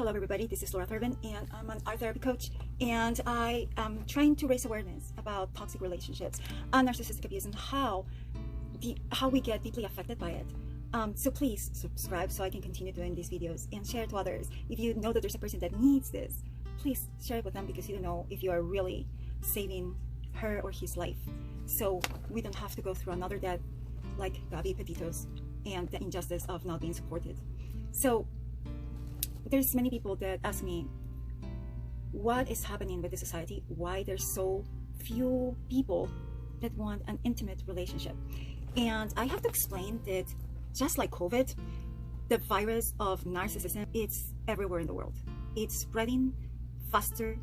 Hello everybody, this is Laura Thurban and I'm an art therapy coach, and I am trying to raise awareness about toxic relationships and narcissistic abuse and how we get deeply affected by it. So please subscribe so I can continue doing these videos and share it to others. If you know that there's a person that needs this, please share it with them, because you don't know if you are really saving her or his life. So we don't have to go through another death like Gabby Petito's and the injustice of not being supported. So there's many people that ask me, what is happening with the society? Why there's so few people that want an intimate relationship? And I have to explain that just like COVID, the virus of narcissism, it's everywhere in the world. It's spreading faster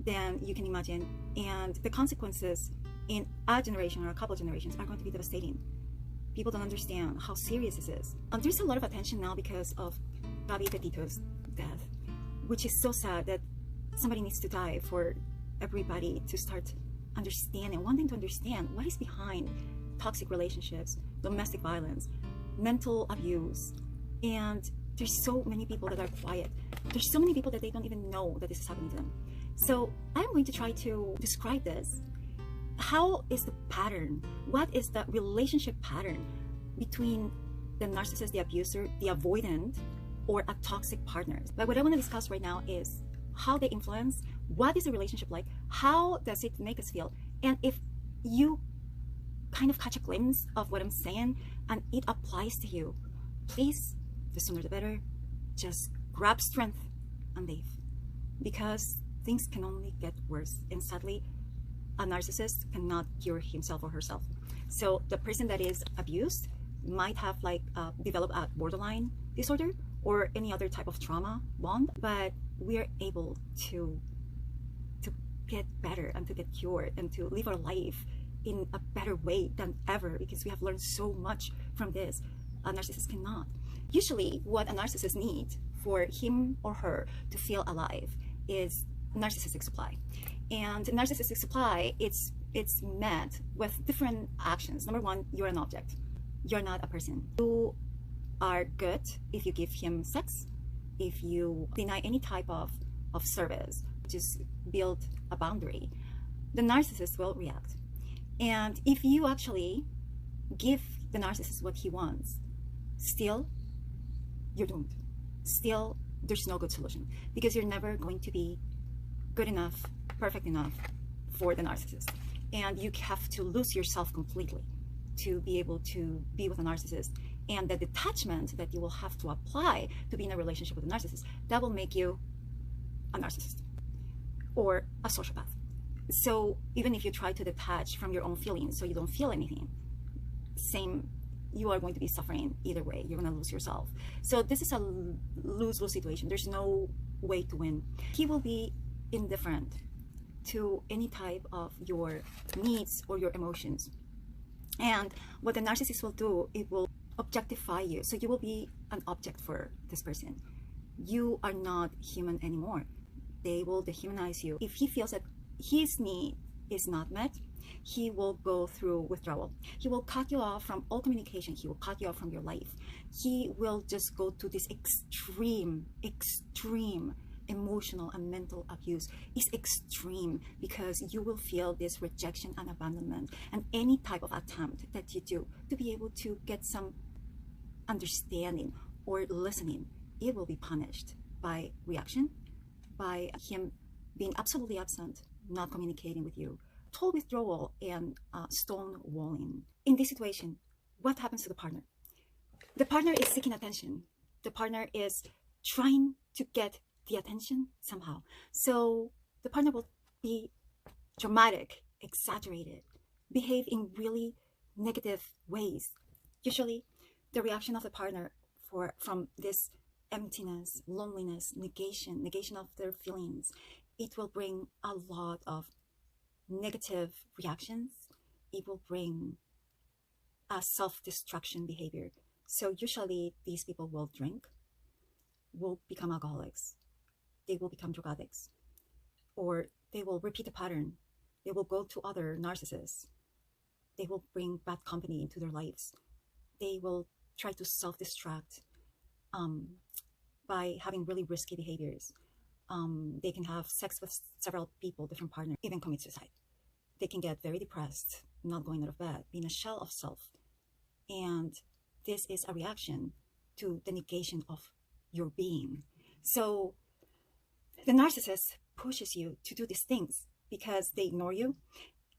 than you can imagine, and the consequences in a generation or a couple of generations are going to be devastating. People don't understand how serious this is. There's a lot of attention now because of Gabby Petito's death, which is so sad that somebody needs to die for everybody to start understanding, wanting to understand what is behind toxic relationships, domestic violence, mental abuse. And there's so many people that are quiet. There's so many people that they don't even know that this is happening to them. So I'm going to try to describe this. How is the pattern? What is the relationship pattern between the narcissist, the abuser, the avoidant, or a toxic partner? But what I want to discuss right now is how they influence, what is the relationship like, how does it make us feel, and if you kind of catch a glimpse of what I'm saying and it applies to you, please, the sooner the better, just grab strength and leave, because things can only get worse. And sadly, a narcissist cannot cure himself or herself. So the person that is abused might have developed a borderline disorder or any other type of trauma bond, but we are able to get better and to get cured and to live our life in a better way than ever, because we have learned so much from this. A narcissist cannot. Usually what a narcissist needs for him or her to feel alive is narcissistic supply. And narcissistic supply, it's met with different actions. Number one, you're an object. You're not a person. You are good if you give him sex, if you deny any type of service, just build a boundary. The narcissist will react. And if you actually give the narcissist what he wants, still, you're doomed. Still, there's no good solution, because you're never going to be good enough, perfect enough for the narcissist. And you have to lose yourself completely to be able to be with a narcissist. And the detachment that you will have to apply to be in a relationship with a narcissist, that will make you a narcissist or a sociopath. So even if you try to detach from your own feelings so you don't feel anything, you are going to be suffering either way. You're going to lose yourself. So this is a lose-lose situation. There's no way to win. He will be indifferent to any type of your needs or your emotions. And what the narcissist will do, it will objectify you. So you will be an object for this person. You are not human anymore. They will dehumanize you. If he feels that his need is not met, he will go through withdrawal. He will cut you off from all communication. He will cut you off from your life. He will just go to this extreme emotional and mental abuse. Is extreme, because you will feel this rejection and abandonment, and any type of attempt that you do to be able to get some understanding or listening, it will be punished by reaction, by him being absolutely absent, not communicating with you, total withdrawal, and stonewalling. In this situation, what happens to the partner? The partner is seeking attention. The partner is trying to get the attention somehow. So the partner will be dramatic, exaggerated, behave in really negative ways. Usually the reaction of the partner from this emptiness, loneliness, negation of their feelings, it will bring a lot of negative reactions. It will bring a self-destruction behavior. So usually these people will drink, will become alcoholics, they will become drug addicts, or they will repeat the pattern. They will go to other narcissists. They will bring bad company into their lives. They will try to self-destruct. by having really risky behaviors. They can have sex with several people, different partners, even commit suicide. They can get very depressed, not going out of bed, being a shell of self. And this is a reaction to the negation of your being. So the narcissist pushes you to do these things because they ignore you,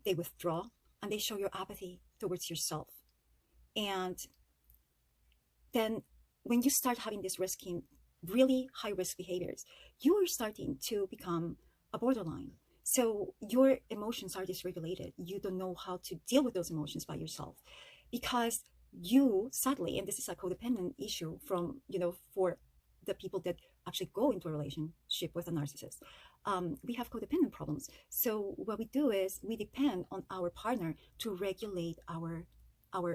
they withdraw, and they show your apathy towards yourself. And then when you start having these risky, really high risk behaviors, you are starting to become a borderline. So your emotions are dysregulated. You don't know how to deal with those emotions by yourself because you, sadly, and this is a codependent issue from, for the people that actually go into a relationship with a narcissist, we have codependent problems. So what we do is we depend on our partner to regulate our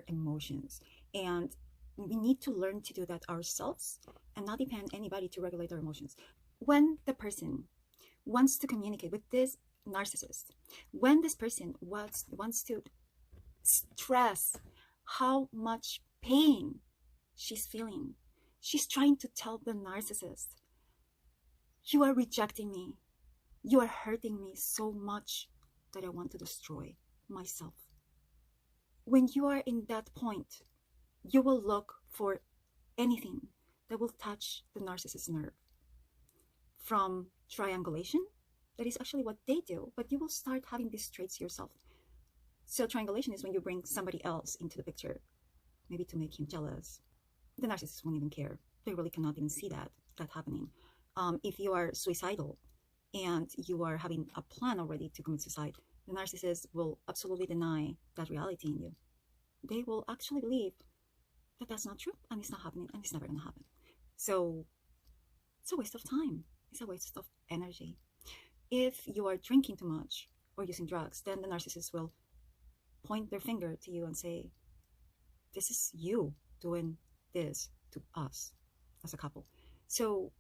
emotions. And we need to learn to do that ourselves and not depend on anybody to regulate our emotions. When the person wants to communicate with this narcissist, when this person wants to stress how much pain she's feeling, she's trying to tell the narcissist, you are rejecting me. You are hurting me so much that I want to destroy myself. When you are in that point, you will look for anything that will touch the narcissist's nerve. From triangulation, that is actually what they do, but you will start having these traits yourself. So triangulation is when you bring somebody else into the picture, maybe to make him jealous. The narcissist won't even care. They really cannot even see that happening. If you are suicidal and you are having a plan already to commit suicide, the narcissist will absolutely deny that reality in you. They will actually believe that that's not true and it's not happening and it's never going to happen. So it's a waste of time. It's a waste of energy. If you are drinking too much or using drugs, then the narcissist will point their finger to you and say, this is you doing this to us as a couple. So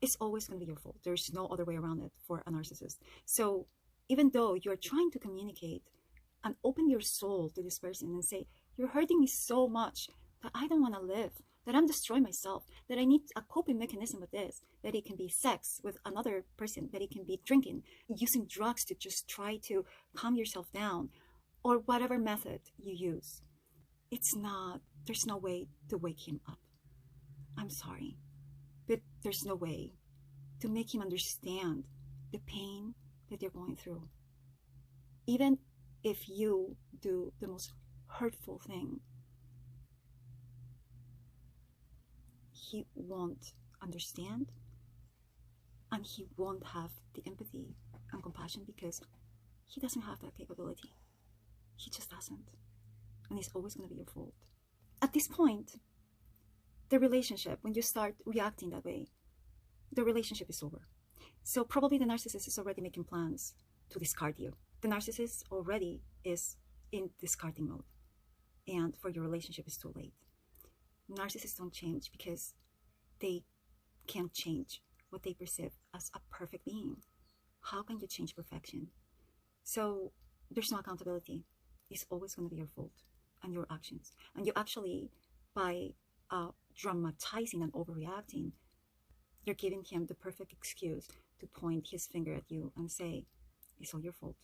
it's always going to be your fault. There's no other way around it for a narcissist. So even though you're trying to communicate and open your soul to this person and say, you're hurting me so much that I don't want to live, that I'm destroying myself, that I need a coping mechanism with this, that it can be sex with another person, that it can be drinking, using drugs to just try to calm yourself down, or whatever method you use. There's no way to wake him up. I'm sorry, but there's no way to make him understand the pain that they're going through. Even if you do the most hurtful thing, he won't understand and he won't have the empathy and compassion because he doesn't have that capability. He just doesn't. And it's always going to be your fault. At this point, the relationship, when you start reacting that way, the relationship is over. So probably the narcissist is already making plans to discard you. The narcissist already is in discarding mode. And for your relationship, it's too late. Narcissists don't change because they can't change what they perceive as a perfect being. How can you change perfection? So there's no accountability. It's always going to be your fault and your actions. And you actually, by dramatizing and overreacting, you're giving him the perfect excuse to point his finger at you and say, it's all your fault.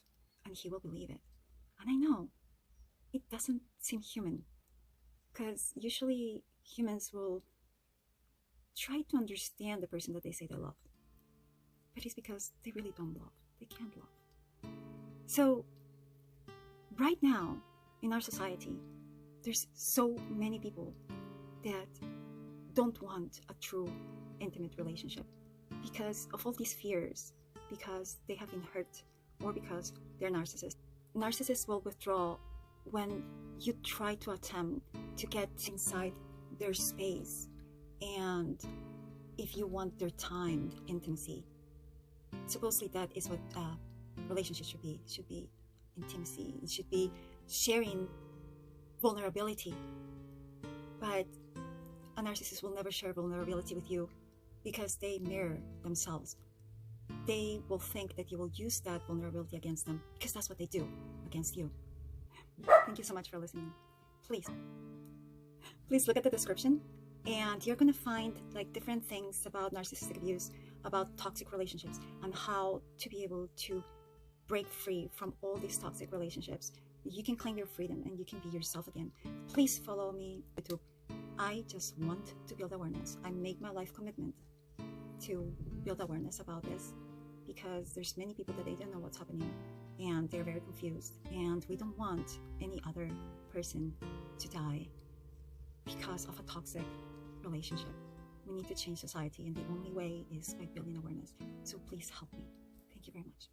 And he will believe it. And I know it doesn't seem human because usually humans will try to understand the person that they say they love. But it's because they really don't love. They can't love. So right now in our society, there's so many people that don't want a true intimate relationship because of all these fears, because they have been hurt, or because they're narcissists. Narcissists will withdraw when you try to attempt to get inside their space, and if you want their time, intimacy. Supposedly that is what a relationship should be. It should be intimacy. It should be sharing vulnerability. But a narcissist will never share vulnerability with you because they mirror themselves. They will think that you will use that vulnerability against them because that's what they do against you. Thank you so much for listening. Please look at the description and you're gonna find like different things about narcissistic abuse, about toxic relationships, and how to be able to break free from all these toxic relationships. You can claim your freedom and you can be yourself again. Please follow me on YouTube. I just want to build awareness. I make my life commitment to build awareness about this, because there's many people that they don't know what's happening and they're very confused, and we don't want any other person to die because of a toxic relationship. We need to change society, and the only way is by building awareness. So please help me. Thank you very much.